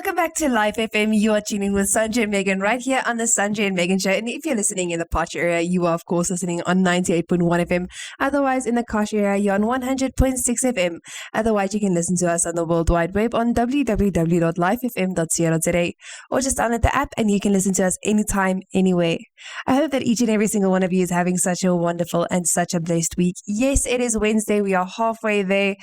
Welcome back to Live FM. You are tuning with Sandro and Meghan right here on the Sandro and Meghan show. And if you're listening in the Posh area, you are of course listening on 98.1 FM. Otherwise, in the Kosh area, you're on 100.6 FM. Otherwise, you can listen to us on the World Wide Web on www.livefm.co.za or just download the app and you can listen to us anytime, anywhere. I hope that each and every single one of you is having such a wonderful and such a blessed week. Yes, it is Wednesday. We are halfway there.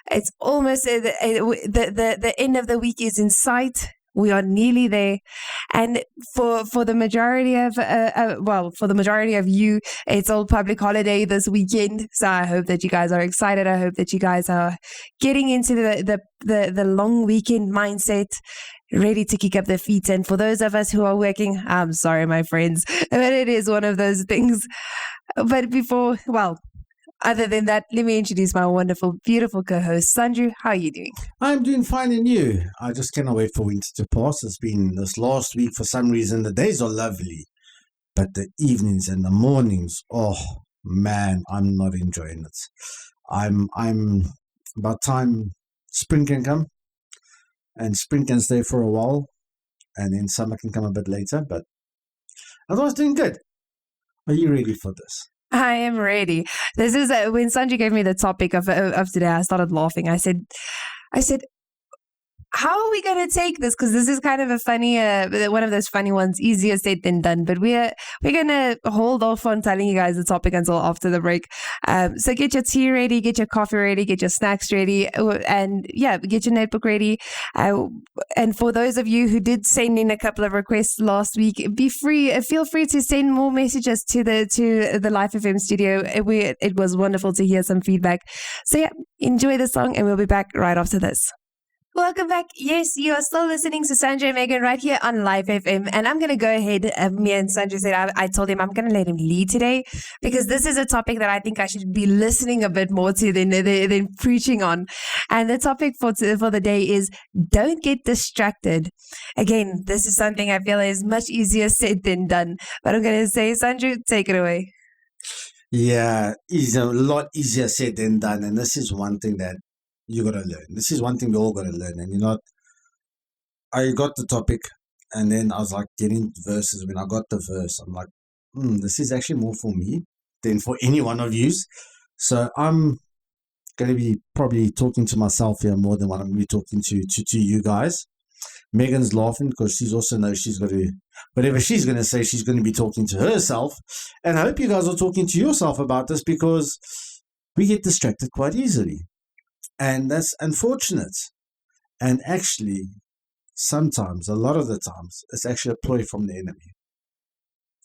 It's almost the end of the week is in sight. We are nearly there, and for the majority of for the majority of you, it's all public holiday this weekend. So I hope that you guys are excited. I hope that you guys are getting into the long weekend mindset, ready to kick up their feet. And for those of us who are working, I'm sorry, my friends, but it is one of those things. But other than that, let me introduce my wonderful, beautiful co-host, Sandro. How are you doing? I'm doing fine, and you? I just cannot wait for winter to pass. It's been this last week for some reason. The days are lovely, but the evenings and the mornings, oh man, I'm not enjoying it. I'm about time spring can come, and spring can stay for a while, and then summer can come a bit later, but otherwise doing good. Are you ready for this? I am ready. This is when Sanjay gave me the topic of today. I started laughing. I said, how are we going to take this? Because this is kind of a funny, one of those funny ones, easier said than done. But we're going to hold off on telling you guys the topic until after the break. So get your tea ready, get your coffee ready, get your snacks ready, and get your notebook ready. And for those of you who did send in a couple of requests last week, feel free to send more messages to the Live FM studio. It was wonderful to hear some feedback. So enjoy the song, and we'll be back right after this. Welcome back. Yes, you are still listening to Sandro and Meghan right here on Live FM. And I'm going to go ahead. Me and Sandro said, I told him I'm going to let him lead today because this is a topic that I think I should be listening a bit more to than preaching on. And the topic for the day is don't get distracted. Again, this is something I feel is much easier said than done. But I'm going to say, Sandro, take it away. Yeah, it's a lot easier said than done. And this is one thing that you got to learn. This is one thing we all got to learn. And I got the topic and then I was like getting verses. When I got the verse, I'm like, this is actually more for me than for any one of you. So I'm going to be probably talking to myself here more than what I'm going to be talking to you guys. Megan's laughing because she's also knows she's going to, whatever she's going to say, she's going to be talking to herself. And I hope you guys are talking to yourself about this because we get distracted quite easily. And that's unfortunate. And actually, sometimes, a lot of the times, it's actually a ploy from the enemy.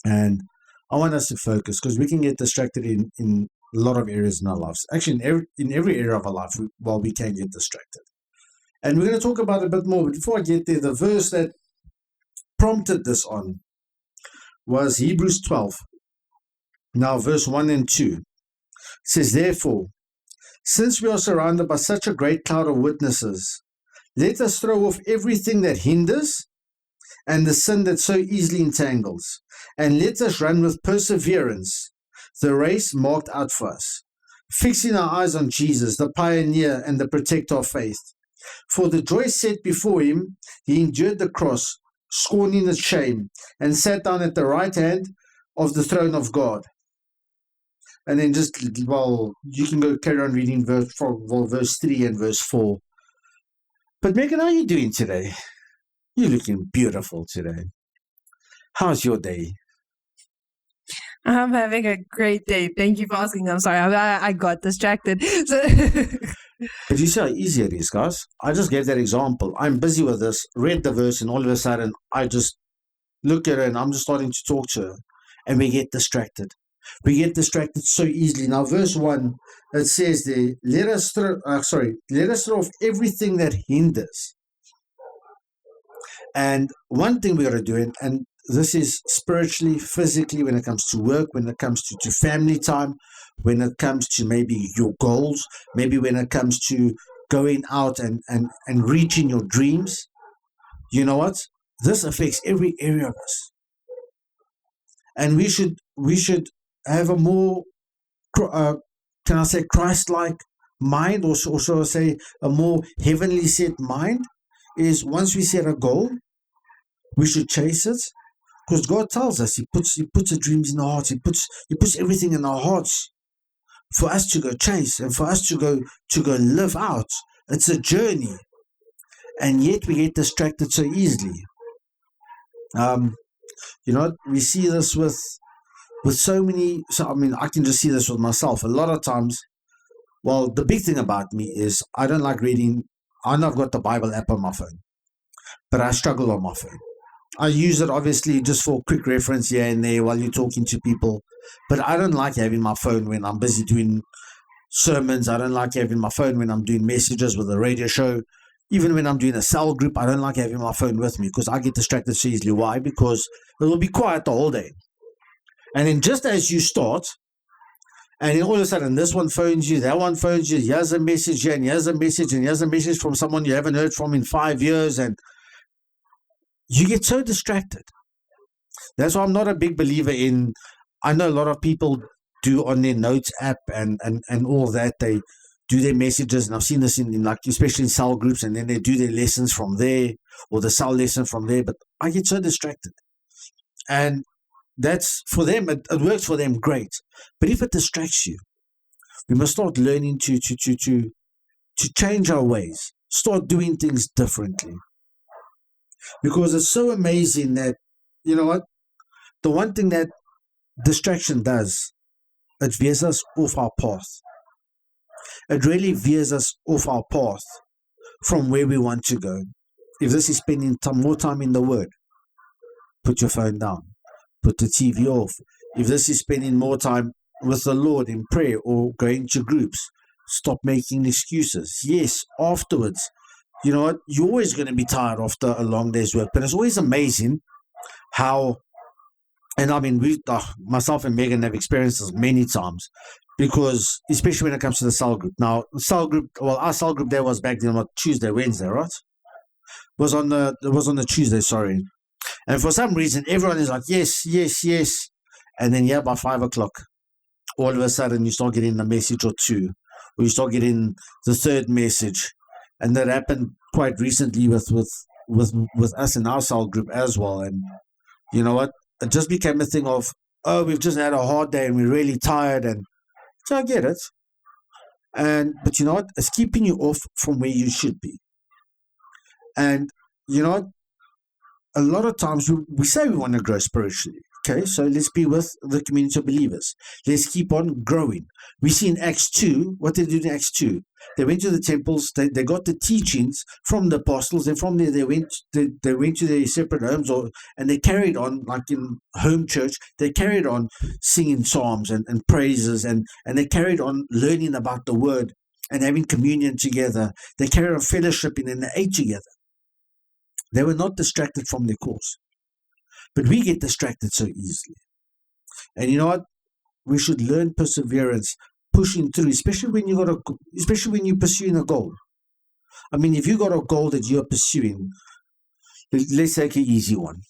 And I want us to focus because we can get distracted in a lot of areas in our lives. Actually, in every area of our life, we can get distracted. And we're going to talk about it a bit more. But before I get there, the verse that prompted this on was Hebrews 12. Now, verse 1 and 2 says, therefore, since we are surrounded by such a great cloud of witnesses, let us throw off everything that hinders and the sin that so easily entangles, and let us run with perseverance the race marked out for us, fixing our eyes on Jesus, the pioneer and the protector of faith. For the joy set before him, he endured the cross, scorning its shame, and sat down at the right hand of the throne of God. And then you can go carry on reading verse 3 and verse 4. But Meghan, how are you doing today? You're looking beautiful today. How's your day? I'm having a great day. Thank you for asking. I'm sorry. I got distracted. But you see how easy it is, guys. I just gave that example. I'm busy with this, read the verse, and all of a sudden, I just look at her and I'm just starting to talk to her. And we get distracted. We get distracted so easily. Now, verse 1, it says there, let us throw off everything that hinders. And one thing we got to do, and this is spiritually, physically, when it comes to work, when it comes to family time, when it comes to maybe your goals, maybe when it comes to going out and reaching your dreams. You know what? This affects every area of us. And we should have a more, Christ-like mind, or so say a more heavenly set mind, is once we set a goal, we should chase it. Because God tells us He puts the dreams in our hearts. He puts everything in our hearts for us to go chase and for us to go live out. It's a journey, and yet we get distracted so easily. We see this with so many. So I mean, I can just see this with myself. A lot of times, well, the big thing about me is I don't like reading. I know I've got the Bible app on my phone, but I struggle on my phone. I use it obviously just for quick reference here and there while you're talking to people, but I don't like having my phone when I'm busy doing sermons. I don't like having my phone when I'm doing messages with a radio show. Even when I'm doing a cell group, I don't like having my phone with me because I get distracted so easily. Why? Because it will be quiet the whole day. And then just as you start, and then all of a sudden this one phones you, that one phones you, here's a message here, and here's a message, and here's a message from someone you haven't heard from in 5 years, and you get so distracted. That's why I'm not a big believer in, I know a lot of people do on their notes app and all that. They do their messages, and I've seen this in like, especially in cell groups, and then they do their lessons from there or the cell lesson from there. But I get so distracted. And that's for them, it works for them great. But if it distracts you, we must start learning to change our ways, start doing things differently. Because it's so amazing that, you know what, the one thing that distraction does, it veers us off our path. It really veers us off our path from where we want to go. If this is spending more time in the Word, put your phone down, put the TV off. If this is spending more time with the Lord in prayer or going to groups, stop making excuses. Yes, afterwards, you know what, you're always going to be tired after a long day's work, but it's always amazing how, and I mean, myself and Meghan have experienced this many times, because especially when it comes to the cell group. Now, our cell group there was back then on Tuesday, Wednesday, right? It was on the Tuesday, sorry. And for some reason, everyone is like, yes, yes, yes. And then, by 5 o'clock, all of a sudden, you start getting a message or two, or you start getting the third message. And that happened quite recently with us in our cell group as well. And you know what? It just became a thing of, oh, we've just had a hard day and we're really tired. And so I get it. But you know what? It's keeping you off from where you should be. And you know what? A lot of times we say we want to grow spiritually. Okay, so let's be with the community of believers. Let's keep on growing. We see in Acts 2, what they did in Acts 2. They went to the temples, they got the teachings from the apostles, and from there they went to their separate homes, and they carried on, like in home church, they carried on singing psalms and praises, and they carried on learning about the word and having communion together. They carried on fellowshipping and they ate together. They were not distracted from their course. But we get distracted so easily. And you know what? We should learn perseverance, pushing through, especially when you're pursuing a goal. I mean, if you got a goal that you're pursuing, let's take an easy one.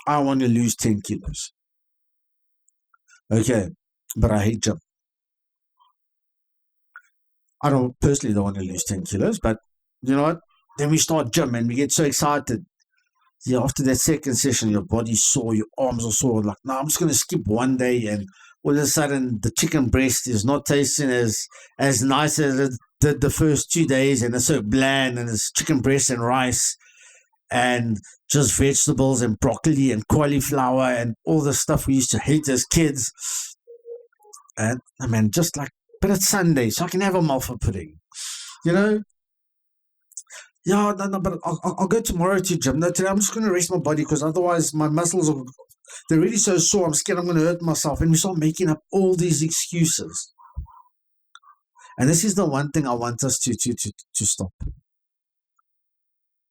I want to lose 10 kilos. Okay, but I hate gym. I don't want to lose 10 kilos, but you know what? Then we start gym and we get so excited. Yeah, after that second session, your body's sore, your arms are sore. Like, no, I'm just going to skip one day, and all of a sudden, the chicken breast is not tasting as nice as it did the first 2 days, and it's so bland, and it's chicken breast and rice, and just vegetables and broccoli and cauliflower and all the stuff we used to hate as kids. And I mean, but it's Sunday, so I can have a malva pudding, you know. Yeah, no, but I'll go tomorrow to gym. No, today I'm just going to rest my body, because otherwise my muscles they're really so sore. I'm scared I'm going to hurt myself. And we start making up all these excuses. And this is the one thing I want us to stop.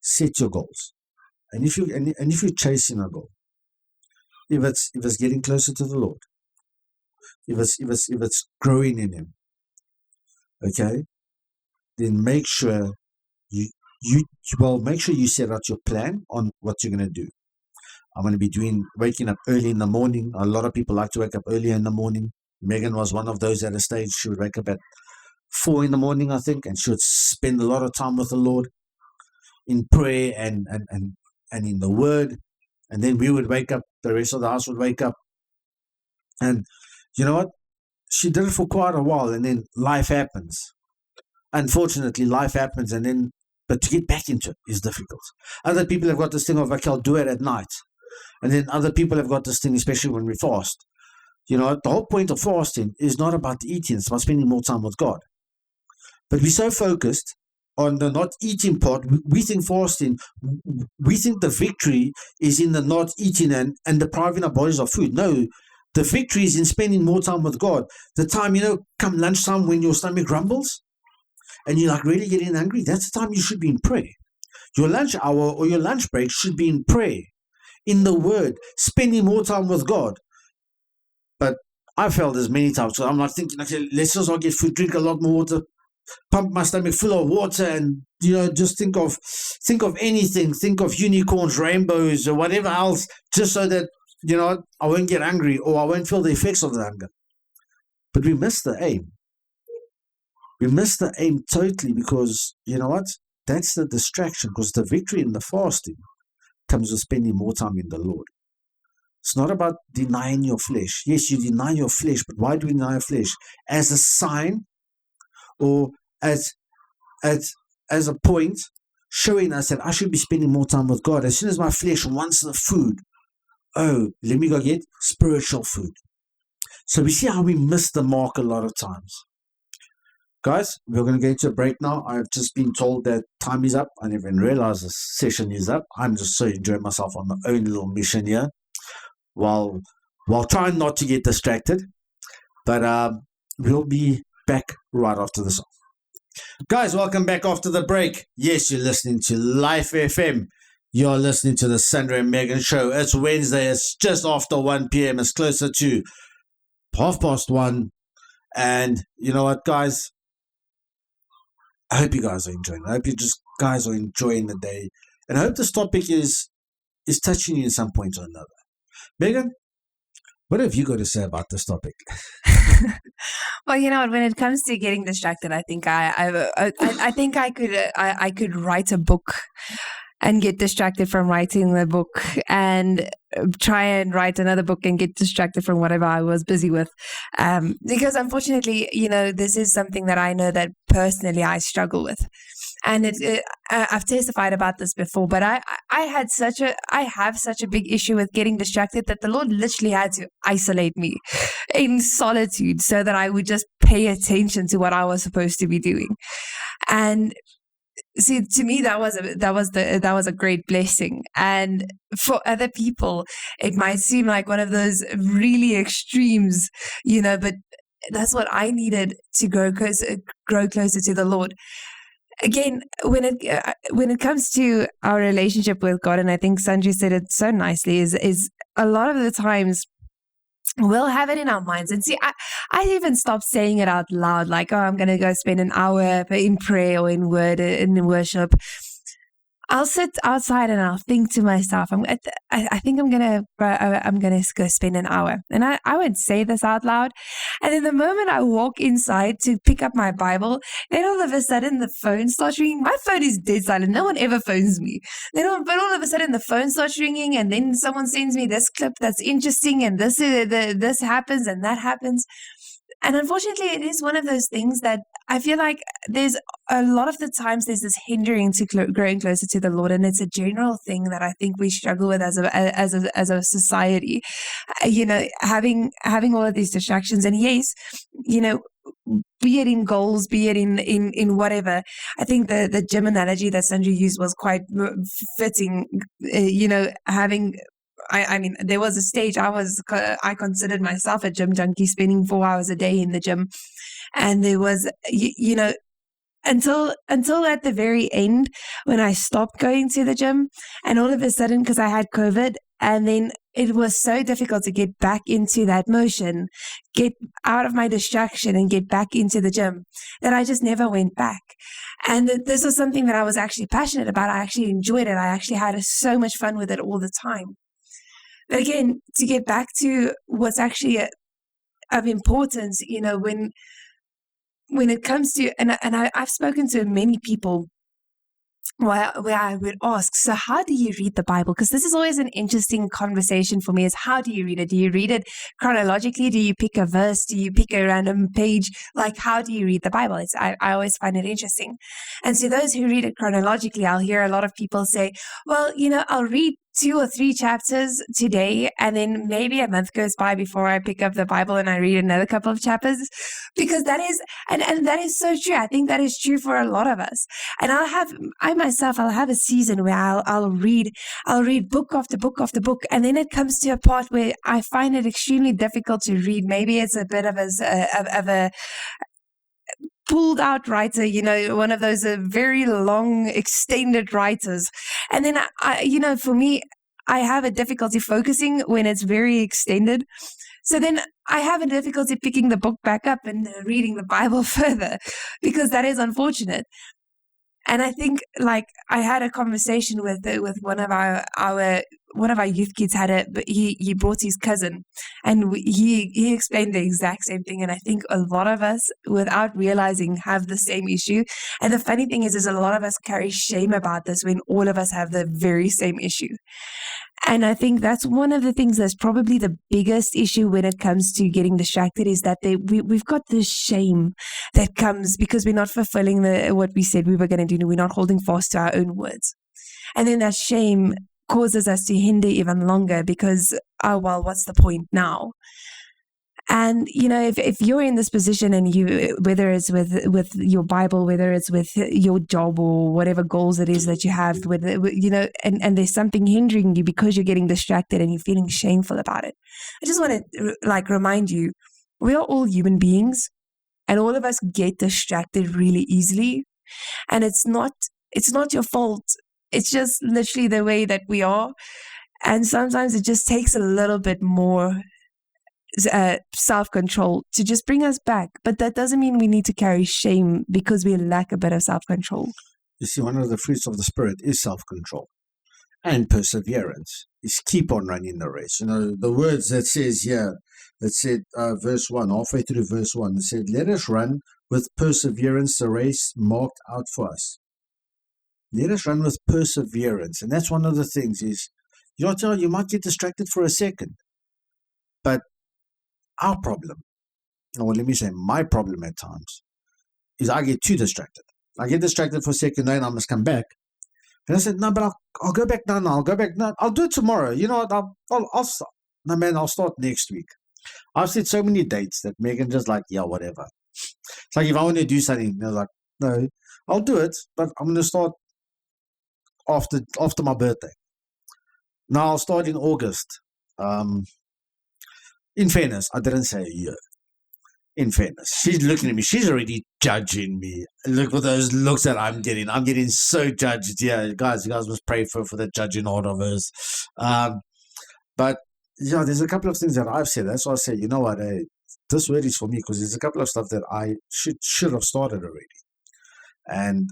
Set your goals. And if you're chasing a goal, if it's getting closer to the Lord, if it's growing in Him, okay, then make sure make sure you set out your plan on what you're going to do. I'm going to be waking up early in the morning. A lot of people like to wake up early in the morning. Meghan was one of those at a stage. She would wake up at 4 in the morning, I think, and she would spend a lot of time with the Lord in prayer and in the word. And then we would wake up, the rest of the house would wake up. And you know what? She did it for quite a while, and then life happens. Unfortunately, life happens, but to get back into it is difficult. Other people have got this thing of, okay, I'll do it at night. And then other people have got this thing, especially when we fast. You know, the whole point of fasting is not about eating, it's about spending more time with God. But we're so focused on the not eating part. We think fasting, we think the victory is in the not eating and depriving our bodies of food. No, the victory is in spending more time with God. The time, come lunchtime when your stomach grumbles and you're like really getting hungry, that's the time you should be in prayer. Your lunch hour or your lunch break should be in prayer, in the word, spending more time with God. But I felt this many times. So I'm like thinking, okay, let's just not get food, drink a lot more water, pump my stomach full of water, and just think of anything, think of unicorns, rainbows, or whatever else, just so that I won't get angry or I won't feel the effects of the hunger. But we miss the aim. We miss the aim totally, because you know what? That's the distraction, because the victory in the fasting comes with spending more time in the Lord. It's not about denying your flesh. Yes, you deny your flesh, but why do we deny your flesh? As a sign, or as a point showing us that I should be spending more time with God. As soon as my flesh wants the food, let me go get spiritual food. So we see how we miss the mark a lot of times. Guys, we're going to get to a break now. I've just been told that time is up. I didn't even realize the session is up. I'm just so enjoying myself on my own little mission here, while trying not to get distracted. But we'll be back right after the song. Guys, welcome back after the break. Yes, you're listening to Life FM. You're listening to the Sandro and Meghan show. It's Wednesday. It's just after 1 p.m. It's closer to 1:30. And you know what, guys? I hope you guys are enjoying it. I hope you guys are enjoying the day. And I hope this topic is touching you in some point or another. Meghan, what have you got to say about this topic? Well, you know what? When it comes to getting distracted, I think I think I could write a book and get distracted from writing the book, and try and write another book and get distracted from whatever I was busy with. Because unfortunately, this is something that I know that personally I struggle with. And I've testified about this before, but I have such a big issue with getting distracted that the Lord literally had to isolate me in solitude so that I would just pay attention to what I was supposed to be doing. And see, to me, that was a great blessing. And for other people, it might seem like one of those really extremes, but that's what I needed to grow closer to the Lord. Again, when it comes to our relationship with God, and I think Sanjay said it so nicely, is a lot of the times we'll have it in our minds. And see, I even stopped saying it out loud, like, I'm going to go spend an hour in prayer or in worship. I'll sit outside and I'll think to myself, I think I'm gonna go spend an hour, and I won't say this out loud. And then the moment I walk inside to pick up my Bible, then all of a sudden the phone starts ringing. My phone is dead silent. No one ever phones me. But all of a sudden the phone starts ringing, and then someone sends me this clip that's interesting, and this happens and that happens. And unfortunately, it is one of those things that I feel like there's a lot of the times there's this hindering to growing closer to the Lord, and it's a general thing that I think we struggle with as a society. Having all of these distractions, and yes, be it in goals, be it in whatever. I think the gym analogy that Sandra used was quite fitting. Having. I mean, there was a stage I considered myself a gym junkie, spending 4 hours a day in the gym. And there was, until at the very end, when I stopped going to the gym, and all of a sudden, because I had COVID, and then it was so difficult to get back into that motion, get out of my distraction and get back into the gym, that I just never went back. And this was something that I was actually passionate about. I actually enjoyed it. I actually had so much fun with it all the time. But again, to get back to what's actually of importance, when it comes to, and I've spoken to many people where I would ask, so how do you read the Bible? Because this is always an interesting conversation for me, is how do you read it? Do you read it chronologically? Do you pick a verse? Do you pick a random page? Like, how do you read the Bible? I always find it interesting. And so those who read it chronologically, I'll hear a lot of people say, well, I'll read 2 or 3 chapters today, and then maybe a month goes by before I pick up the Bible and I read another couple of chapters, because that is, and that is so true. I think that is true for a lot of us. And I'll have a season where I'll read book after book after book, and then it comes to a part where I find it extremely difficult to read. Maybe it's a bit of a pulled out writer, one of those very long, extended writers. And then for me, I have a difficulty focusing when it's very extended. So then I have a difficulty picking the book back up and reading the Bible further, because that is unfortunate. And I think, like, I had a conversation with one of our youth kids. He brought his cousin, and he explained the exact same thing. And I think a lot of us, without realizing, have the same issue. And the funny thing is a lot of us carry shame about this when all of us have the very same issue. And I think that's one of the things that's probably the biggest issue when it comes to getting distracted, is that we've got this shame that comes because we're not fulfilling what we said we were going to do. We're not holding fast to our own words. And then that shame causes us to hinder even longer because, oh, well, what's the point now? And, if you're in this position, and whether it's with your Bible, whether it's with your job or whatever goals it is that you have, and there's something hindering you because you're getting distracted and you're feeling shameful about it, I just want to remind you, we are all human beings, and all of us get distracted really easily. And it's not your fault. It's just literally the way that we are. And sometimes it just takes a little bit more self-control to just bring us back. But that doesn't mean we need to carry shame because we lack a bit of self-control. You see, one of the fruits of the Spirit is self-control and perseverance. Is keep on running the race. The words that says here, that said verse 1, halfway through verse 1, it said, let us run with perseverance the race marked out for us. Let us run with perseverance. And that's one of the things is, you might get distracted for a second, but our problem, or let me say my problem at times, is I get too distracted. I get distracted for a second, then I must come back. And I said, no, but I'll go back now. I'll go back now. I'll do it tomorrow. I'll start. No, man, I'll start next week. I've said so many dates that Meghan just like, yeah, whatever. It's like if I want to do something, they're like, no, I'll do it, but I'm going to start after my birthday. Now I'll start in August. In fairness, I didn't say a year. In fairness, she's looking at me. She's already judging me. Look at those looks that I'm getting. I'm getting so judged. Yeah, guys, you guys must pray for the judging out of us. But yeah, there's a couple of things that I've said. That's why I say, you know what? This word is for me because there's a couple of stuff that I should have started already. And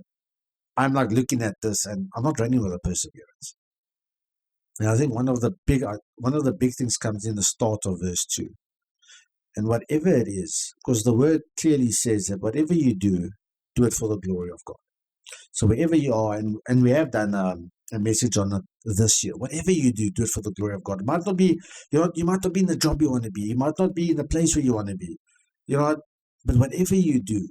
I'm like looking at this, and I'm not running with a perseverance. And I think one of the big things comes in the start of verse 2. And whatever it is, because the word clearly says that whatever you do it for the glory of God. So wherever you are, and we have done a message on it this year, whatever you do it for the glory of God. It might not be, you might not be in the job you want to be. You might not be in the place where you want to be. But whatever you do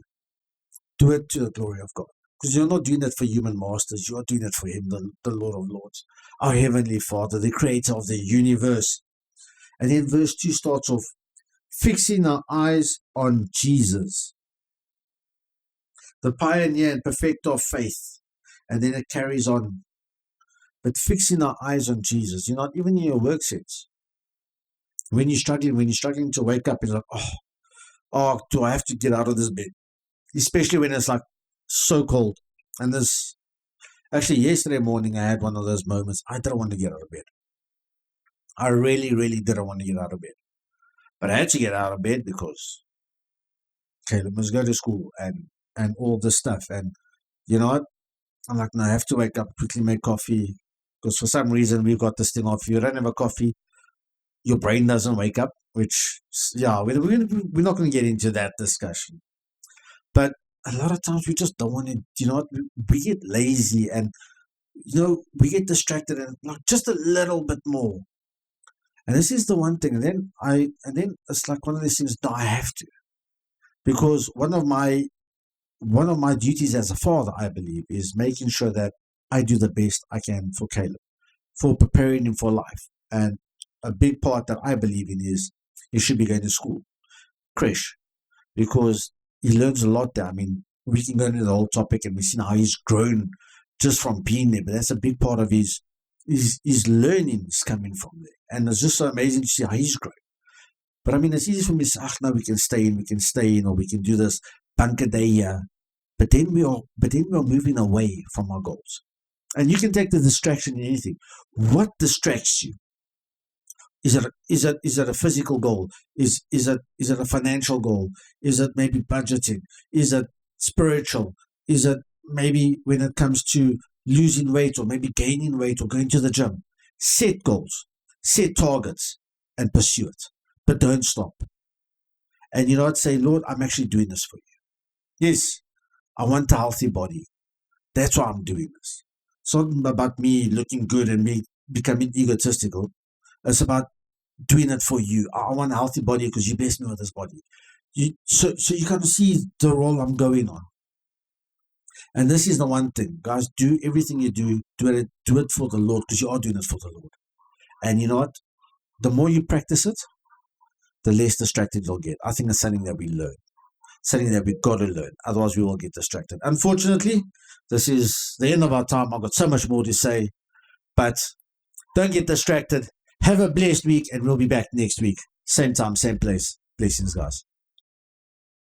it to the glory of God. Because you're not doing it for human masters. You are doing it for Him, the Lord of Lords, our Heavenly Father, the Creator of the universe. And then verse 2 starts off, fixing our eyes on Jesus, the pioneer and perfecter of faith. And then it carries on. But fixing our eyes on Jesus, even in your work sense. When you're struggling to wake up, it's like, oh, do I have to get out of this bed? Especially when it's like so cold. And actually yesterday morning, I had one of those moments. I didn't want to get out of bed. I really, really didn't want to get out of bed. But I had to get out of bed because Caleb must go to school and all this stuff. And you know what? I'm like, no, I have to wake up, quickly make coffee. Because for some reason, we've got this thing off. If you don't have a coffee, your brain doesn't wake up, which, yeah, we're not going to get into that discussion. But a lot of times we just don't want to, we get lazy and, we get distracted and like just a little bit more. And this is the one thing. And then it's like one of these things, no, I have to. Because one of my duties as a father, I believe, is making sure that I do the best I can for Caleb, for preparing him for life. And a big part that I believe in is he should be going to school, creche, because he learns a lot there. I mean, we can go into the whole topic and we've seen how he's grown just from being there, but that's a big part of his learning is coming from there. And it's just so amazing to see how he's grown. But I mean, it's easy for me to say, no, we can stay in, or we can do this bunker day here. But then we are moving away from our goals. And you can take the distraction in anything. What distracts you? Is it a physical goal? Is it a financial goal? Is it maybe budgeting? Is it spiritual? Is it maybe when it comes to losing weight or maybe gaining weight or going to the gym? Set goals, set targets, and pursue it. But don't stop. And say, Lord, I'm actually doing this for you. Yes, I want a healthy body. That's why I'm doing this. It's not about me looking good and me becoming egotistical. It's about doing it for you. I want a healthy body because you blessed me with this body. So you can see the role I'm going on. And this is the one thing, guys, do everything you do it for the Lord, because you are doing it for the Lord. And you know what? The more you practice it, the less distracted you'll get. I think it's something that we learn, something that we've got to learn. Otherwise, we will get distracted. Unfortunately, this is the end of our time. I've got so much more to say, but don't get distracted. Have a blessed week, and we'll be back next week. Same time, same place. Blessings, guys.